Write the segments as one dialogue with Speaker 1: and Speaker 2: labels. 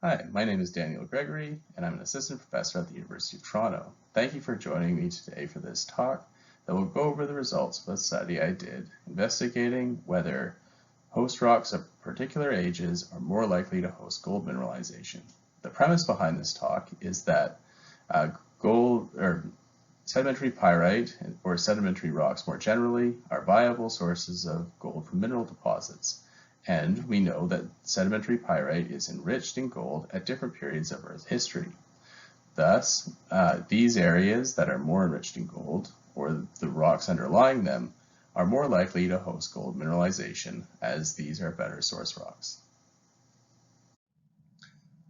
Speaker 1: Hi, my name is Daniel Gregory, and I'm an assistant professor at the University of Toronto. Thank you for joining me today for this talk that will go over the results of a study I did investigating whether host rocks of particular ages are more likely to host gold mineralization. The premise behind this talk is that sedimentary pyrite or sedimentary rocks more generally are viable sources of gold from mineral deposits. And we know that sedimentary pyrite is enriched in gold at different periods of Earth history. Thus, these areas that are more enriched in gold, or the rocks underlying them, are more likely to host gold mineralization, as these are better source rocks.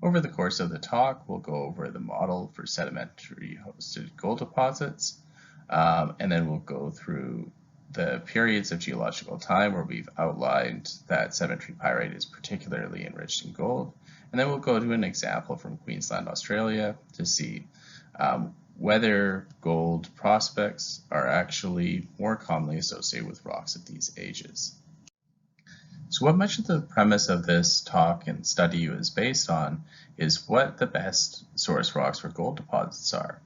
Speaker 1: Over the course of the talk, we'll go over the model for sedimentary hosted gold deposits, and then we'll go through the periods of geological time where we've outlined that sedimentary pyrite is particularly enriched in gold. And then we'll go to an example from Queensland, Australia to see whether gold prospects are actually more commonly associated with rocks at these ages. So what much of the premise of this talk and study is based on is what the best source rocks for gold deposits are.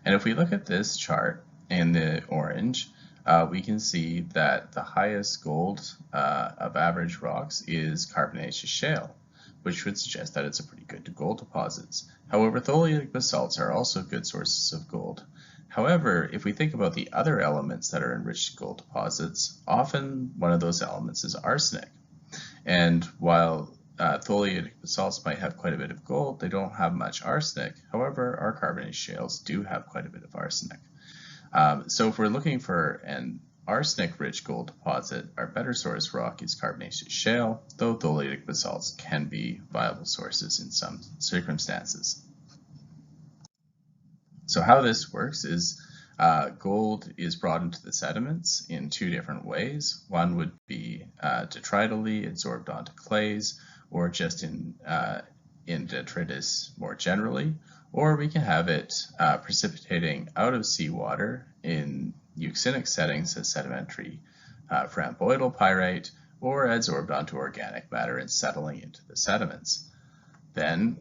Speaker 1: And if we look at this chart in the orange, we can see that the highest gold of average rocks is carbonaceous shale, which would suggest that it's a pretty good gold deposits. However, tholeiitic basalts are also good sources of gold. However, if we think about the other elements that are enriched in gold deposits, often one of those elements is arsenic. And while tholeiitic basalts might have quite a bit of gold, they don't have much arsenic. However, our carbonaceous shales do have quite a bit of arsenic. So if we're looking for an arsenic-rich gold deposit, our better source rock is carbonaceous shale, though tholeiitic basalts can be viable sources in some circumstances. So how this works is gold is brought into the sediments in two different ways. One would be detritively adsorbed onto clays, or just in detritus more generally, or we can have it precipitating out of seawater in euxinic settings as sedimentary rhamboidal pyrite, or adsorbed onto organic matter and settling into the sediments. Then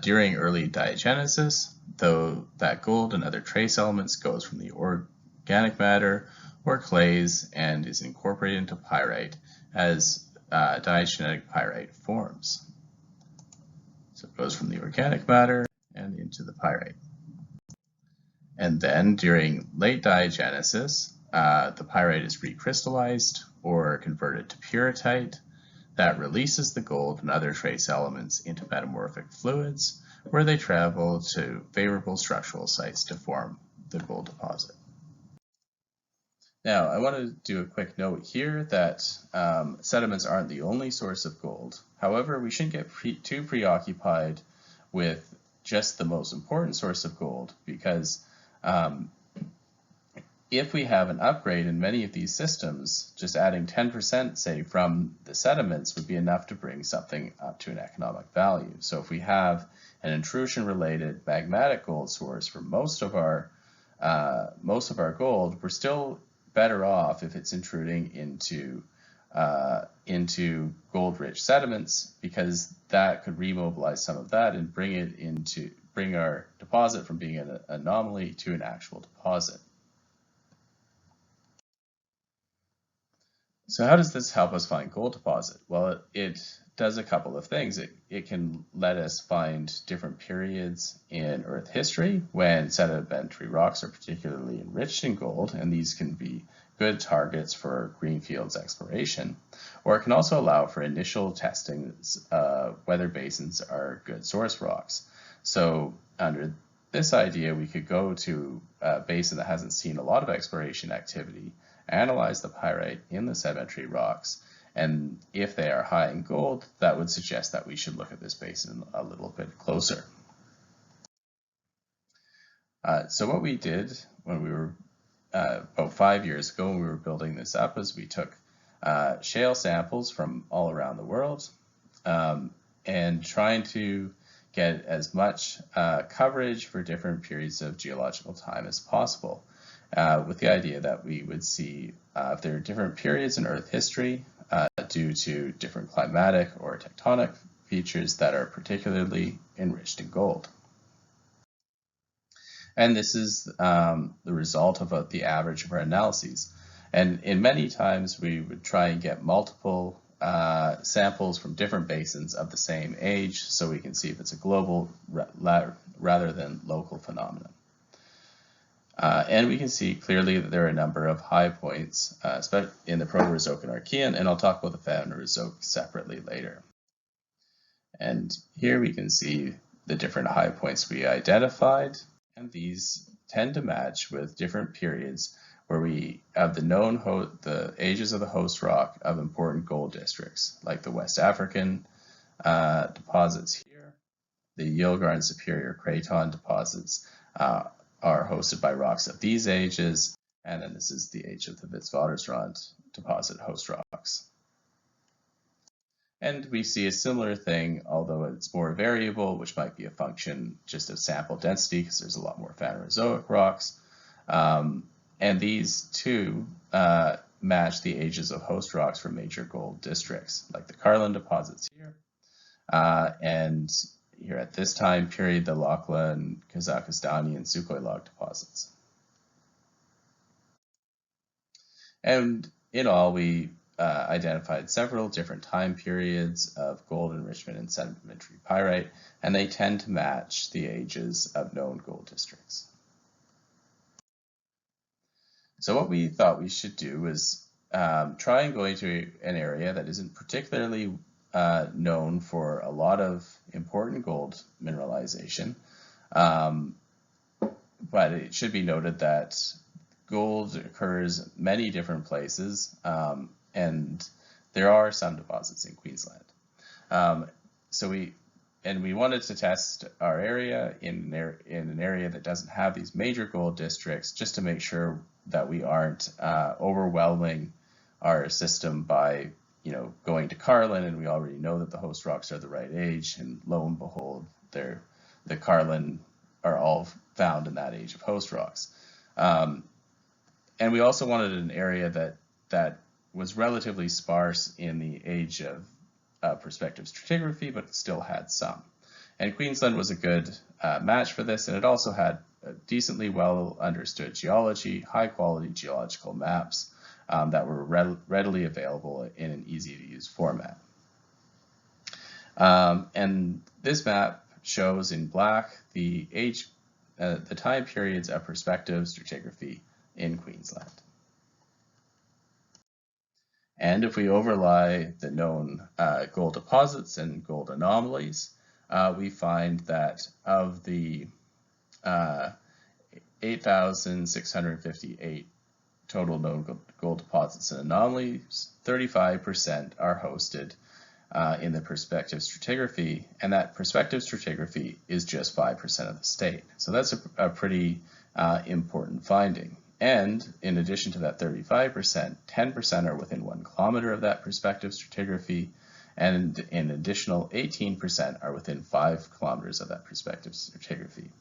Speaker 1: during early diagenesis, though that gold and other trace elements goes from the organic matter or clays and is incorporated into pyrite as diagenetic pyrite forms. So it goes from the organic matter and into the pyrite. And then during late diagenesis, the pyrite is recrystallized or converted to pyrrhotite. That releases the gold and other trace elements into metamorphic fluids, where they travel to favorable structural sites to form the gold deposit. Now, I want to do a quick note here that sediments aren't the only source of gold. However, we shouldn't get too preoccupied with just the most important source of gold, because if we have an upgrade in many of these systems, just adding 10%, say, from the sediments would be enough to bring something up to an economic value. So if we have an intrusion-related magmatic gold source for most of our gold, we're still better off if it's intruding into gold-rich sediments, because that could remobilize some of that and bring our deposit from being an anomaly to an actual deposit. So how does this help us find gold deposit? Well, it does a couple of things. It can let us find different periods in Earth history when sedimentary rocks are particularly enriched in gold, and these can be good targets for greenfields exploration. Or it can also allow for initial testing whether basins are good source rocks. So under this idea, we could go to a basin that hasn't seen a lot of exploration activity, analyze the pyrite in the sedimentary rocks, and if they are high in gold, that would suggest that we should look at this basin a little bit closer. So what we did when we were about 5 years ago when we were building this up is we took shale samples from all around the world and trying to get as much coverage for different periods of geological time as possible, with the idea that we would see if there are different periods in Earth history, due to different climatic or tectonic features that are particularly enriched in gold. And this is the result of the average of our analyses. And in many times we would try and get multiple samples from different basins of the same age so we can see if it's a global rather than local phenomenon. And we can see clearly that there are a number of high points, especially in the Proterozoic and Archean, and I'll talk about the Phanerozoic separately later. And here we can see the different high points we identified, and these tend to match with different periods where we have the ages of the host rock of important gold districts, like the West African deposits here. The Yilgarn Superior craton deposits are hosted by rocks of these ages, and then this is the age of the Witwatersrand deposit host rocks. And we see a similar thing, although it's more variable, which might be a function just of sample density, because there's a lot more Phanerozoic rocks. And these two match the ages of host rocks for major gold districts, like the Carlin deposits here. And here at this time period, the Lachlan, Kazakhstani, and Sukoi Log deposits. And in all, we identified several different time periods of gold enrichment in sedimentary pyrite, and they tend to match the ages of known gold districts. So what we thought we should do was try and go into an area that isn't particularly known for a lot of important gold mineralization, but it should be noted that gold occurs many different places, and there are some deposits in Queensland. So we wanted to test our area in an area that doesn't have these major gold districts, just to make sure that we aren't overwhelming our system by going to Carlin, and we already know that the host rocks are the right age, and lo and behold, the Carlin are all found in that age of host rocks. And we also wanted an area that was relatively sparse in the age of prospective stratigraphy, but still had some. And Queensland was a good match for this, and it also had a decently well understood geology, high quality geological maps that were readily available in an easy to use format. And this map shows in black the time periods of prospective stratigraphy in Queensland. And if we overlay the known gold deposits and gold anomalies, we find that of the 8,658 total known gold deposits and anomalies, 35% are hosted in the prospective stratigraphy, and that prospective stratigraphy is just 5% of the state. So that's a pretty important finding. And in addition to that 35%, 10% are within 1 kilometer of that prospective stratigraphy, and an additional 18% are within 5 kilometers of that prospective stratigraphy.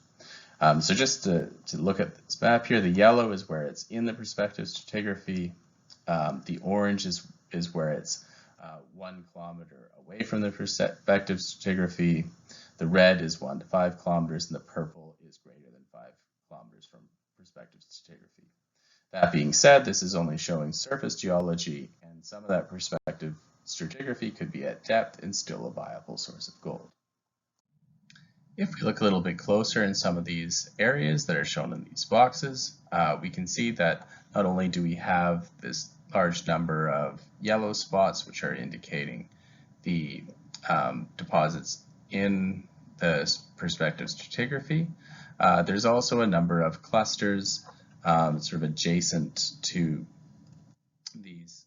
Speaker 1: So just to look at this map here, the yellow is where it's in the prospective stratigraphy. The orange is where it's 1 kilometer away from the prospective stratigraphy. The red is 1 to 5 kilometers, and the purple is greater than 5 kilometers from prospective stratigraphy. That being said, this is only showing surface geology, and some of that prospective stratigraphy could be at depth and still a viable source of gold. If we look a little bit closer in some of these areas that are shown in these boxes, we can see that not only do we have this large number of yellow spots, which are indicating the deposits in the prospective stratigraphy, there's also a number of clusters sort of adjacent to these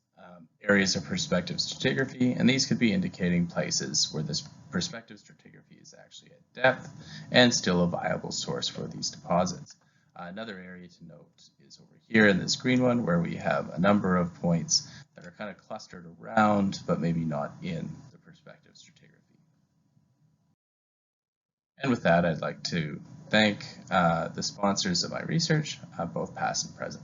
Speaker 1: areas of prospective stratigraphy, and these could be indicating places where this prospective stratigraphy is actually at depth and still a viable source for these deposits. Another area to note is over here in this green one, where we have a number of points that are kind of clustered around, but maybe not in the prospective stratigraphy. And with that, I'd like to thank the sponsors of my research, both past and present.